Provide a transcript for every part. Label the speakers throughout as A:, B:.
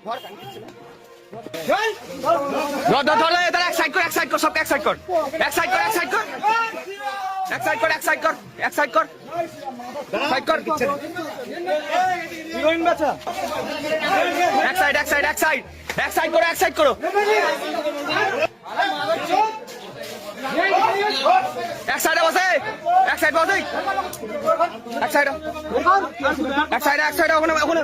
A: এক সাইড কর সবকে এক সাইড কর এক সাইডে বসে ওখানে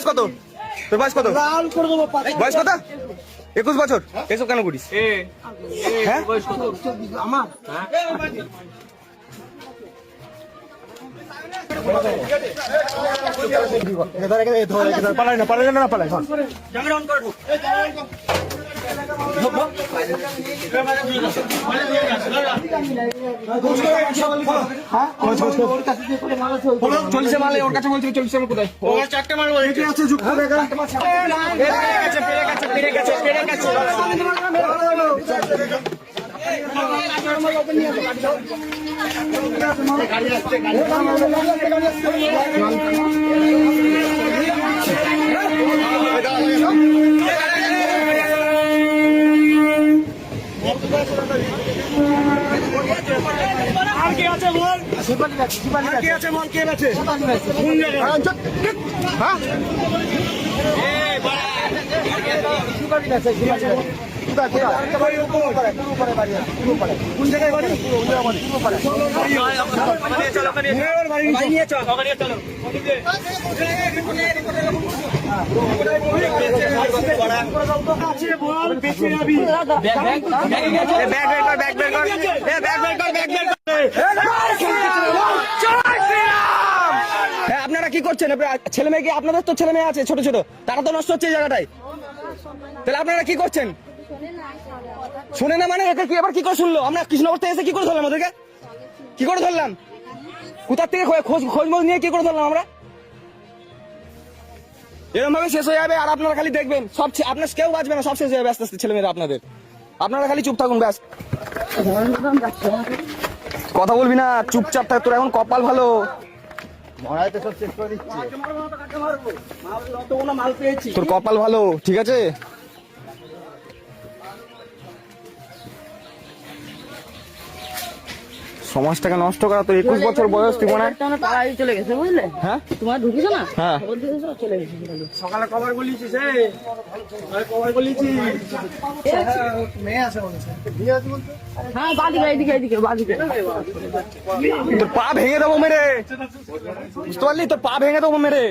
A: তোর বয়স কত? 21 বছর? এসব কেন করিস? চল্লিশে মালে ওর কাছে বলছিল 40 মাল কোথায়? চারটে মাল আছে যুক্ত আর কে আছে বল? কে আছে বল? কে আছে? কোন জায়গায়? হ্যাঁ কোন জায়গায় বাড়ি? আপনারা কি করছেন? ছেলে মেয়ে কি আপনাদের তো ছেলে মেয়ে আছে ছোট ছোট, তারা তো নষ্ট হচ্ছে এই জায়গাটায়, তাহলে আপনারা কি করছেন? শুনে না মানে এটা কি আবার কি করে শুনলো? আমরা কৃষ্ণনগর থেকে এসে কি করে ধরলাম ওদেরকে? কি করে ধরলাম? কোথার থেকে খোঁজ নিয়ে কি করে ধরলাম আমরা? এরকম ভাবে শেষ হয়ে যাবে আর আপনারা খালি দেখবেন সব, আপনার কেউ বাঁচবে না, সব শেষ হয়ে যাবে আস্তে আস্তে ছেলেমেয়েরা আপনাদের। আপনারা খালি চুপ থাকুন ব্যাস, কথা বলবি না, চুপচাপ থাক। তোর এখন কপাল ভালো, তোর কপাল ভালো, ঠিক আছে? সমাজটাকে নষ্ট করা, তো 21 বছর বয়স, তুই মনে হয়
B: চলে গেছে বুঝলে?
A: হ্যাঁ
B: তোমার ঢুকিস না?
A: হ্যাঁ
B: চলে গেছে
C: সকালে কভার বলিছিস, কভার বলিছিস মেয়ে আছে বলেছে।
B: হ্যাঁ বাদিকে এদিকে বাদিকে
A: তোর পা ভেঙে দেবো মেরে, বুঝতে পারলি? তোর পা ভেঙে দেবো মেরে।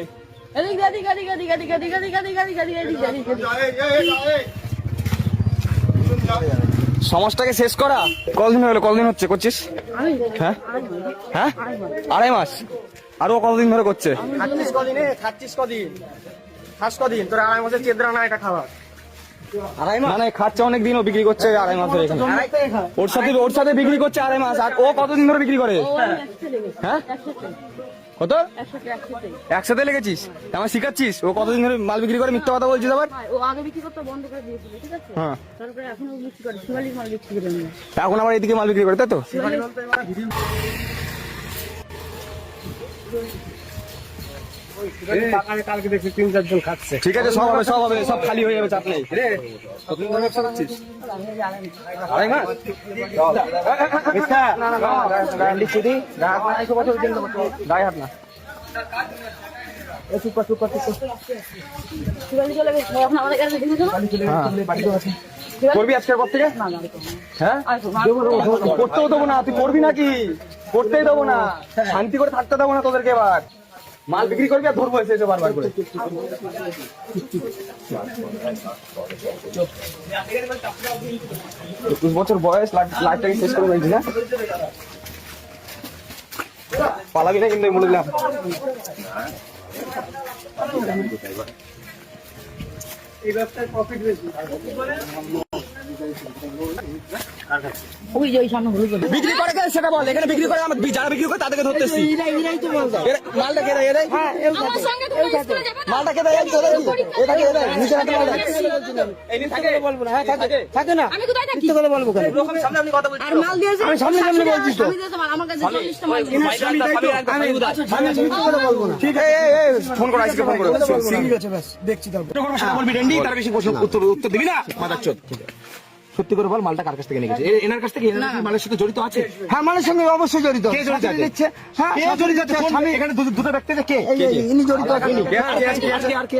A: সমাজটাকে শেষ করা। কতদিন হলো? কতদিন হচ্ছে করছিস? হ্যাঁ হ্যাঁ 2.5 মাস। আরো কতদিন ধরে করছে?
C: খাচ্ছিস কদিন? খাস কদিন? তোর 2.5 মাসের চেদ্রা না এটা খাবার।
A: 2.5 মাস মানে খাচ্ছে অনেক দিন, ও বিক্রি করছে 2.5 মাস ধরে এখানে। ওর সাথে বিক্রি করছে 2.5 মাস। আর ও কতদিন ধরে বিক্রি করে? হ্যাঁ কত? একসাথে লেগেছিস? আমার শিখাচ্ছিস? ও কতদিন ধরে মাল বিক্রি করে? মিথ্যা কথা বলছিস আবার।
B: ও আগে বিক্রি করতে বন্ধ করে দিয়েছিল, ঠিক আছে? হ্যাঁ, তারপরে এখন ও বিক্রি করে, শিবালিক মাল বিক্রি করে।
A: এখন আবার এদিকে মাল বিক্রি করে, তাই তো?
C: কালকে দেখছি 3-4 জন খাচ্ছে।
A: ঠিক আছে, সব হবে, সব খালি হয়ে যাবে, চাপ নেই।
C: কতদিন ধরে ব্যবসা করছিস?
A: 2.5 মাস। গায়ে হাত না। করবি আজকের পর থেকে? হ্যাঁ করতেও দেবো না। তুই করবি নাকি? করতেই দেবো না, শান্তি করে থাকতে দেবো না তোদেরকে। এবার মাল বিক্রি করবি আর ধরবো এসে বারবার করে। 21 বছর বয়স, লাইফটাকে শেষ করে ফেলছি না। পালাবি না কিন্তু, বলে দিলাম।
B: ওই যে ওই সামনে হলুদ বলে
A: বিক্রি করে কে সেটা বল, এখানে বিক্রি করে যারা বিক্রি করে তাদেরকে ধরতেছি।
B: এরাই তো বলতো
A: মালটা কে দেয়?
B: হ্যাঁ
D: আমার সঙ্গে তুমি স্কুলে যাবে না।
A: মালটা কে দেয়? এটা কে দেয়? নিচে রাখতে মালটা
B: বলবো না। হ্যাঁ থাকে না
D: আমি কোথায় থাকি?
B: কথা বলবো কেন
C: সামনে আপনি কথা
B: আর মাল দিয়েছে
C: আমি সামনে সামনে বলছি তো।
B: আমি দিয়েছে মাল আমার কাছে 40টা মাল
C: আমি
B: কথা বলবো না
A: ঠিক আছে। ফোন করো, আজকে ফোন করো।
B: ঠিক আছে ব্যাস দেখছি তারপর
A: সেটা বলবি ডেন্ডি, তার বেশি উত্তর দিবি না মাদার চোদ। সত্যি করে বল, মালটা কার কাছ থেকে নিয়ে গেছে? এনার কাছ থেকে? এনার কি মালের সাথে জড়িত আছে?
B: হ্যাঁ মালের সঙ্গে অবশ্যই জড়িত
A: কে জড়িত আছে?
B: দিচ্ছে হ্যাঁ
A: কে জড়িত আছে? স্বামী, এখানে দুটো ব্যক্তি আছে, কে?
B: ইনি জড়িত আছেন
A: আর কে?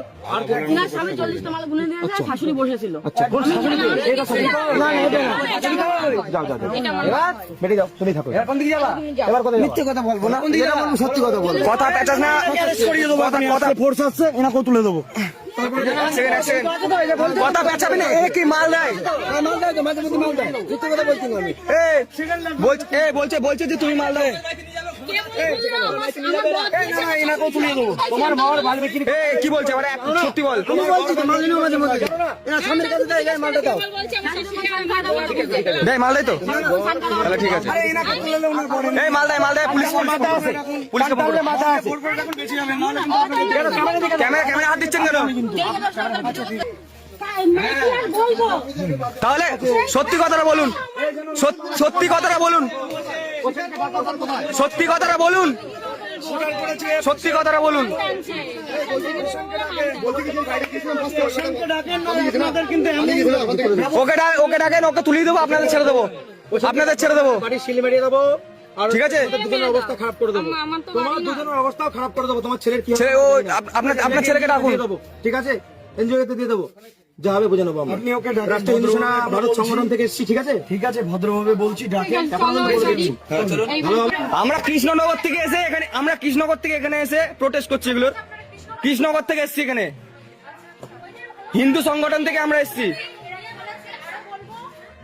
B: ইনার স্বামী 40টা মাল গুনে দিয়েছে শাশুড়ি বসেছিল
A: আচ্ছা, কোন শাশুড়ি? এটা শাশুড়ি?
B: না এটা না
A: যাও যাও যাও। এবার বেরিয়ে যাও, তুমি থাকো। এবার কোন দিকে যাবা? এবার কোথায় যাবা?
B: মিথ্যে কথা বলবো না যেটা বলবো সত্যি কথা বলবো
A: কথা পেঁচাস না, কথা
B: ফোর্স আসছে এনাকেও তুলে দেবো
A: কথা পেঁচাবি না। এ কি মাল দেয়?
B: মাল দেয় তো মাঝে মধ্যে মাল দেয় মিথ্যে কথা বলছি না আমি
A: বলছে যে তুমি মাল দেয়।
D: কে বলছিল আমার বদ
B: এনাকেও তুলে দেবো তোমার মামার মাল বিক্রি
A: কি বলছে? মানে সত্যি বল।
B: তুমি বলছি তো মাল নিও মাঝে মধ্যে এনা সামনের কাছে দেয় এই মালটা দাও
D: বলছে আমি শ্বশুরকে আমি ভালো বলছি।
A: দেয় মাল দেয় তো? তাহলে ঠিক আছে।
B: এনাকে তুলে দেবো না পরে
A: এই মাল দেয়, পুলিশ
B: মাথা আছে
A: পুলিশকে ফোন করো।
B: মাথা আছে
A: ক্যামেরা হাত দিচ্ছেন কেন?
D: বলবো
A: তাহলে সত্যি কথাটা বলুন, সত্যি কথাটা বলুন, সত্যি কথাটা বলুন, সত্যি কথাটা বলুন। ওকে ডাকেন, ওকে তুলিয়ে দেবো, আপনাদের ছেড়ে দেবো, আপনাদের ছেড়ে দেবো।
C: বাড়ি সিলি মারিয়ে দেবো আর
A: ঠিক আছে?
C: দুজনের অবস্থা খারাপ করে দেবো।
D: আমার তো
C: তোমার
D: বাড়ি না।
C: দুজনের অবস্থাও খারাপ করে দেবো। তোমার ছেলের কি হবে?
A: ছেলে ও আপনার ছেলেকে ডাকুন।
C: দিয়ে দেবো, ঠিক আছে? এনজয় করতে দিয়ে দেবো, যা হবে বুঝে নেবো। আপনি ওকে রাষ্ট্রীয় হিন্দু সেনা ভারত সংগঠন থেকে এসেছি, ঠিক আছে?
B: ঠিক আছে ভদ্রভাবে বলছি ডাকে
A: আমরা কৃষ্ণনগর থেকে এখানে এসে প্রোটেস্ট করছি এগুলোর। কৃষ্ণনগর থেকে এসেছি এখানে, হিন্দু সংগঠন থেকে আমরা এসেছি।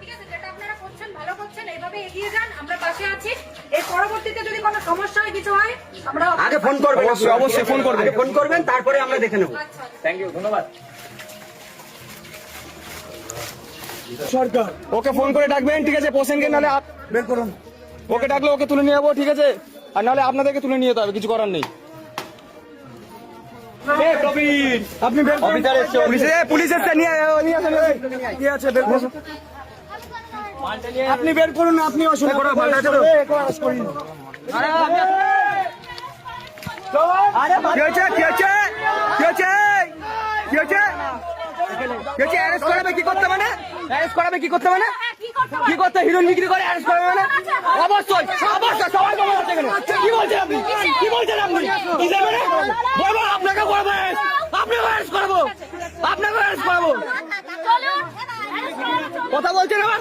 D: ঠিক আছে, যেটা আপনারা করছেন ভালো করছেন, এইভাবে এগিয়ে যান, আমরা পাশে আছি। এর পরবর্তীতে যদি কোনো সমস্যা হয় কিছু হয় আমরা
C: আগে ফোন করবেন,
A: অবশ্যই ফোন করবেন।
C: ফোন করবেন, তারপরে আমরা দেখে নেবো। থ্যাংক ইউ, ধন্যবাদ।
B: সরকার
A: ওকে ফোন করে ডাকবেন, ঠিক আছে? পোষেনকে নাহলে
B: বের করুন
A: ওকে ডাকলে ওকে তুলে নিয়ে যাবো, ঠিক আছে? আর নাহলে আপনাদেরকে তুলে নিয়ে যেতে হবে, কিছু করার নেই।
B: আপনি বের করুন
A: পুলিশ এসছে, নিয়ে আসেন।
B: কি আছে বের করুন আপনি বের করুন আপনি অসুবিধা
A: করো, মালটা আছে তো? কি হয়েছে? কি হয়েছে? কি হয়েছে? কি হয়েছে? কি হয়েছে? অ্যারেস্ট করাবে কি করতে মানে? অ্যারেস্ট করাবে কি করতে মানে? কি করতে? হিরোইন বিক্রি করে অ্যারেস্ট করবে মানে? অবশ্যই অবশ্যই সবাই খবর আছে এখানে। কি বলছেন আপনি? কি বলছেন আপনি? কি মানে? বলবো আপনাকে করবো, আপনাকে অ্যারেস্ট করবো, আপনাকে অ্যারেস্ট করবো। কথা বলছেন আবার?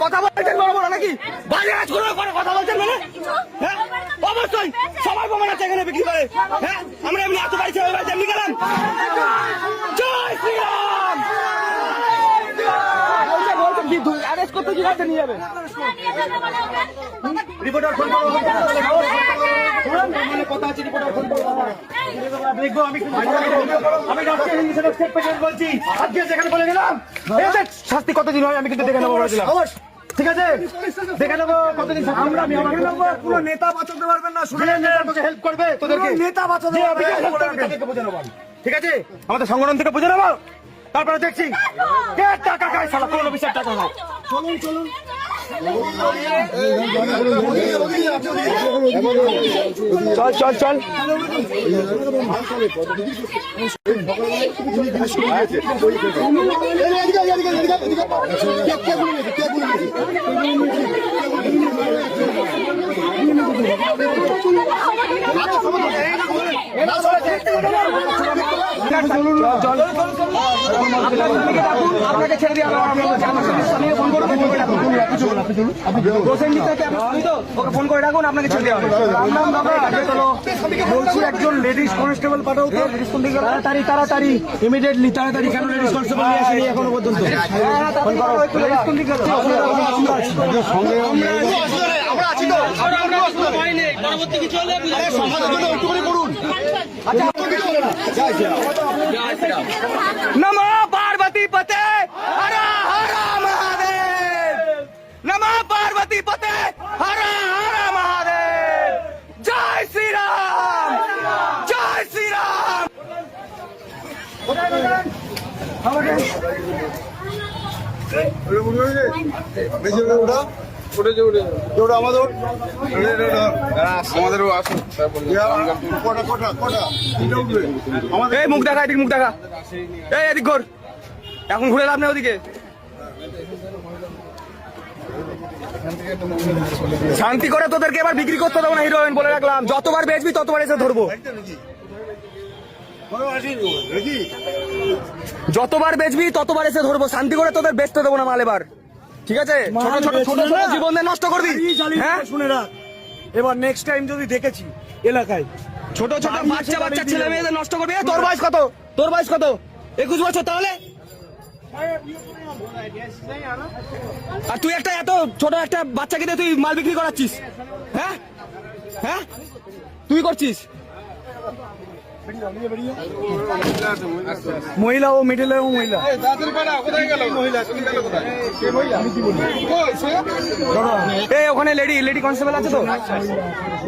A: কথা বলছেন বড় বড় নাকি? বাজে কাজ করে কথা বলছেন মানে? হ্যাঁ অবশ্যই সবাই প্রমাণ আছে এখানে বিক্রি করে। হ্যাঁ আমরা এমনি এত বাড়ি ছেড়ে বাড়ি এমনি গেলাম। জয় শ্রীরাম। বলছেন কি অ্যারেস্ট করতে কি করতে নিয়ে যাবে? রিপোর্টার ফোন করবো, কথা আছে, রিপোর্টার ফোন করবো। দেখবো আমি রাষ্ট্রীয় হিন্দু সেনা স্টেট প্রেসিডেন্ট বলছি। আজকে যেখানে বলে গেলাম শাস্তি কতদিন হয় আমি কিন্তু দেখে নেবো বলেছিলাম। ঠিক আছে, দেখে নেবো কতদিন। আমরা
B: কোনো নেতা বাঁচাতে পারবেন না শুনে
C: হেল্প করবে তোদেরকে,
B: নেতা বাঁচাতে পারবেন না
C: তাদেরকে বুঝে নেবো। ঠিক আছে, আমাদের সংগঠন থেকে বুঝে নেবো, তারপরে দেখছি কে টাকা খায়। শালা কোন অফিসার টাকা খায়?
B: চলুন চলুন
A: চল চল চল। আপনাকে ছেড়ে দিয়ে ফোন করে ডাকুন, আপনাকে ছেড়ে দেওয়া
B: বলছি একজন লেডিস কনস্টেবল পাঠাও তো তাড়াতাড়ি তাড়াতাড়ি ইমিডিয়েটলি তাড়াতাড়ি কেন লেডিস কনস্টেবল নিয়ে আসেনি এখনো পর্যন্ত
C: আমরা আছি তো
A: नमो पार्वती पते हर हर महादेव नमो पार्वती पते हर हर महादेव जय श्री राम जय श्री राम
E: আমাদেরও আসুন
A: এই মুখ দেখা এদিকে মুখ দেখা এই এদিক ঘোর এখন ঘুরে লাভ নেই ওদিকে শান্তি করে তোদেরকে এবার বিক্রি করতে দেবো না হিরোইন বলে রাখলাম যতবার বেচবি ততবার এসে ধরবো যতবার বেচবি ততবার এসে ধরবো শান্তি করে তোদের বেচতে দেবো না মাল এবার ঠিক আছে ছোট ছোট ছোট ছোট জীবনদের নষ্ট করবি হ্যাঁ
B: শুনে রাখ, এবার নেক্সট টাইম যদি দেখেছি এলাকায়
A: ছোট ছোট বাচ্চা বাচ্চা ছেলে মেয়েদের নষ্ট করবি তোর বয়স কত তোর বয়স কত 21 বছর তাহলে আর তুই একটা এত ছোট একটা বাচ্চাকে দিয়ে তুই মাল বিক্রি করাচ্ছিস হ্যাঁ হ্যাঁ তুই করছিস
B: মহিলা ও মিডিলে ও মহিলা
A: এই ওখানে লেডি লেডি কনস্টেবল আছে তো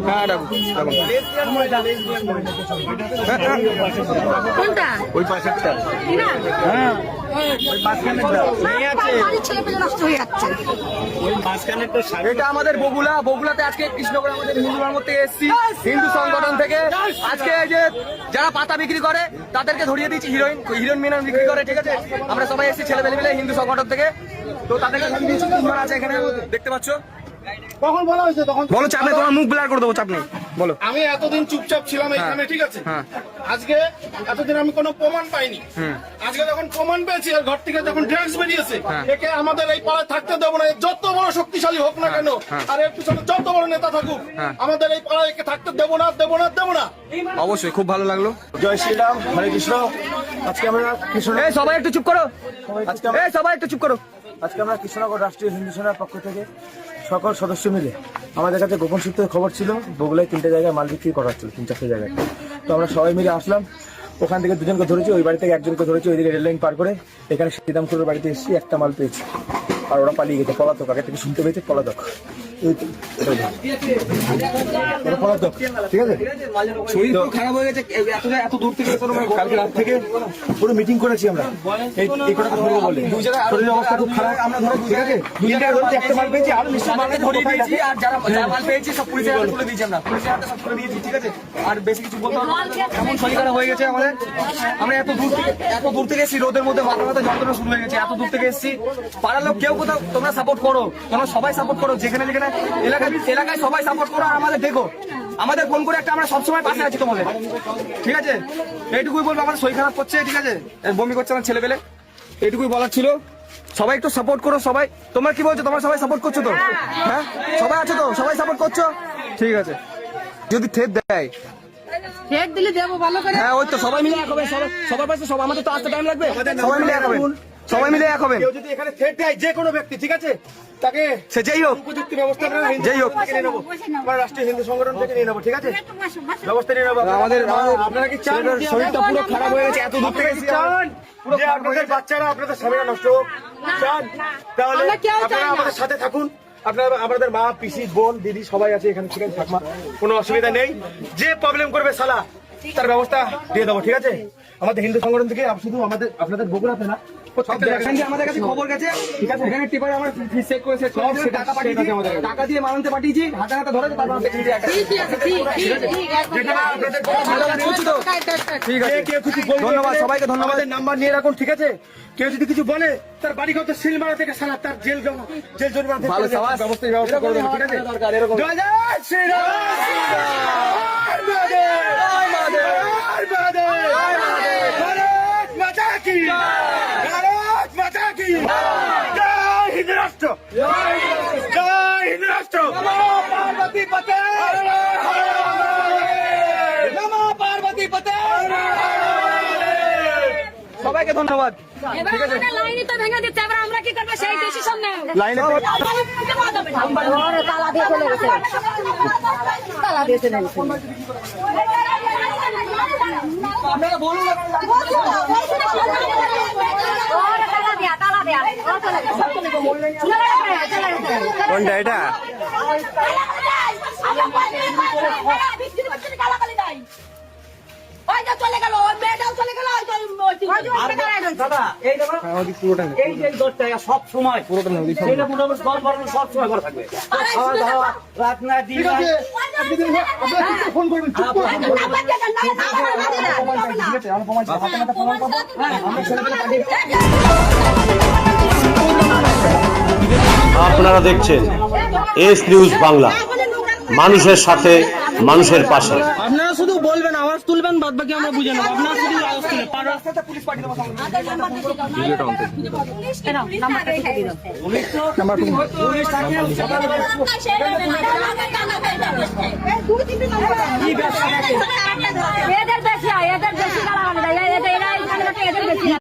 A: হ্যাঁ ডাকো
D: কোনটা
A: ওই পাশেরটা
B: হ্যাঁ
D: বাড়ির ছেলে পেলে নষ্ট হয়ে যাচ্ছে
A: এটা আমাদের বগুলাতে আজকে কৃষ্ণগড় আমাদের হিন্দু ধর্ম থেকে এসেছি হিন্দু সংগঠন থেকে আজকে এই যে যারা পাতা বিক্রি করে তাদেরকে ধরিয়ে দিচ্ছি হিরোইন মিনার বিক্রি করে ঠিক আছে আমরা সবাই এসেছি ছেলেবেলে মিলে হিন্দু সংগঠন থেকে তো তাদেরকে ধরিয়ে দিচ্ছি তিনজন আছে এখানে দেখতে পাচ্ছ
C: কখন বলা হয়েছে তখন
A: বলো চাপ নেই তোমার মুখ ব্লার করে দেবো চাপ নেই বলো
C: আমি এতদিন চুপচাপ ছিলাম এখানে ঠিক আছে
A: হ্যাঁ।
C: আজকে এতদিন আমি কোনো প্রমাণ পাইনি আজকে যখন প্রমাণ পেয়েছি আর ঘর থেকে যখন ড্রাগস বেরিয়েছে একে আমাদের এই পাড়ায় থাকতে দেবো না এ যত বড় শক্তিশালী হোক না কেন আর এর পিছনে যত বড় নেতা থাকুক আমাদের এই পাড়ায় একে থাকতে দেবো না দেবো না দেবো না
A: অবশ্যই খুব ভালো লাগলো
B: জয় শ্রীরাম, হরে কৃষ্ণ। আজকে আমরা কৃষ্ণ
A: এই সবাই একটু চুপ করো এই সবাই একটু চুপ করো
B: আজকে আমরা কৃষ্ণনগর রাষ্ট্রীয় হিন্দু সেনার পক্ষ থেকে সকল সদস্য মিলে আমাদের কাছে গোপন সূত্রে খবর ছিল বগুলায় 3টে জায়গায় মাল বিক্রি করা হচ্ছিল 3-4টে জায়গায়। তো আমরা সবাই মিলে আসলাম, ওখান থেকে দুজনকে ধরেছি, ওই বাড়ি থেকে একজনকে ধরেছি, ওইদিকে রেল লাইন পার করে এখানে শ্রীরামপুরের বাড়িতে এসেছি, একটা মাল পেয়েছি আর ওরা পালিয়ে গেছে পলাতক, আগে থেকে শুনতে পেয়েছে পলাতক। ওরা পলাতক, ঠিক আছে।
A: শরীর পুরো খারাপ হয়ে গেছে এত দূর থেকে
B: কালকে রাত থেকে পুরো মিটিং করেছি আমরা এই কথাটা ধরবো বলে, শরীরের অবস্থা খুব খারাপ, আমরা ধরে ঠিক আছে দুজনকে ধরেছি, একটা মাল পেয়েছি আর নিশ্চয়ই মাল
A: ধরিয়ে দিয়েছি আর যারা মাল পেয়েছি সব পুলিশের হাতে তুলে দিয়েছি আমরা পুলিশের হাতে সব তুলে দিয়েছি ঠিক আছে আর বেশি কিছু বলতে হবে না। এমন শরীর খারাপ হয়ে গেছে আমাদের, আমরা এত দূর থেকে এসেছি, রোদের মধ্যে মাথা যন্ত্রণা শুরু হয়ে গেছে, এত দূর থেকে এসেছি। পাড়ার লোক কেউ কোথাও তোমরা সাপোর্ট করো, তোমরা সবাই সাপোর্ট করো, যেখানে যেখানে এলাকায় সবাই সাপোর্ট করো আর আমাদের দেখো, আমাদের ফোন করে একটা আমরা সবসময় পাশে আছি তোমাদের, ঠিক আছে। এইটুকুই বলবো, আমার শরীর খারাপ করছে ঠিক আছে, বমি করছে আমার ছেলেবেলে, এইটুকুই বলার ছিল। সবাই একটু সাপোর্ট করো, সবাই তোমরা কি বলছো, তোমরা সবাই সাপোর্ট করছো তো? হ্যাঁ সবাই আছো তো, সবাই সাপোর্ট করছো, ঠিক আছে। যদি থেট দেয়
D: ঠেক দিলে দেবো ভালো করে।
A: হ্যাঁ ওই তো সবাই মিলে এক হবে, সবার পাশে সব, আমাদের তো আসতে টাইম লাগবে, সবাই মিলে এক হবে, সবাই মিলে এক হবে।
C: কেউ যদি এখানে থ্রেট দেয় যে কোনো ব্যক্তি ঠিক আছে তাকে
A: সে যেই হোক
C: উপযুক্ত ব্যবস্থা আমরা
A: যেই হোক
C: থেকে নিয়ে নেবো, আমরা রাষ্ট্রীয় হিন্দু সংগঠন থেকে নিয়ে নেবো, ঠিক আছে ব্যবস্থা নিয়ে নেবো।
A: আমাদের
C: আপনারা কি চান
A: ছেলেটার শরীরটা পুরো খারাপ হয়ে গেছে, এত দূর থেকে এসেছি আমরা।
C: চান যে আপনাদের বাচ্চারা আপনাদের স্বামীরা নষ্ট হোক, চান তাহলে
D: আমরা কেউ চাই
C: আপনারা
D: না।
C: আমাদের সাথে থাকুন, আপনারা আমাদের মা পিসি বোন দিদি সবাই আছে এখানে, ঠিক আছে থাকমা, কোনো অসুবিধা নেই। যে প্রবলেম করবে সালা তার ব্যবস্থা দিয়ে দেবো, ঠিক আছে। আমাদের হিন্দু সংগঠন থেকে শুধু আপনাদের বগুড়াতে না প্রত্যেকটা জায়গায়
A: এখানে আমাদের কাছে খবর গেছে, ঠিক আছে, এখানে টিপারে আমরা চেক করে টাকা পাঠিয়েছি, টাকা দিয়ে মানতে পাঠিয়েছি, হাতে হাতে ধরে তারপর আমরা দেখে দিই একটা। ঠিক আছে,
C: কেউ কিছু বলবে,
A: ধন্যবাদ সবাইকে, ধন্যবাদ।
C: আমাদের নাম্বার নিয়ে রাখুন, ঠিক আছে। কেউ যদি কিছু বলে তার বাড়ি কত সিল মারা থেকে সালা তার জেল জরিমানা থেকে
A: ভালো সাবাস।
C: ব্যবস্থা করে দেবো, ঠিক আছে।
A: দরকার এরকম।
C: জয় জয় শ্রীরাম, জয় মহাদেব, ভারত মাতা কি, ভারত মাতা কি, জয় হিন্দ রাষ্ট্র, জয় হিন্দ রাষ্ট্র,
A: পার্বতী পতে, নমো পার্বতী পতে। সবাই সবাইকে ধন্যবাদ।
D: এবার আমাদের লাইনই তো ভেঙে দিচ্ছে, এবার আমরা কি করবো সেই ডিসিশন নাও।
A: লাইনে
F: তালা দিয়ে চলে গেছে, তালা দিয়ে চলে গেছে।
A: আপনারা বলুন না।
F: তালা দেয়া, তালা দেয়া, চলে গেছে।
A: কোনটা এটা?
F: চলে গেল, ওই মেয়েটাও চলে গেল,
G: দাদা এই দেখো, এই যে দরটা সব সময় পুরোটা এটা মোটামুটি জল ভরানো সব সময় করা থাকবে। খাওয়া দাওয়া রাত না দিন
C: ঠিক আছে আপনি দিন আপনি একটু ফোন করবেন চুপ করে
H: আপনারা দেখছেন এস নিউজ বাংলা, মানুষের সাথে মানুষের পাশে।
A: আপনারা শুধু বলবেন, আওয়াজ তুলবেন, বাদ বাকি আমরা বুঝে নেবো। আপনারা শুধু আওয়াজ তুলবেন, পার রাস্তাতে পুলিশ পাঠিয়ে দেবো।
F: এদের বেশি হয়, এদের বেশি গালাগালি দেয়,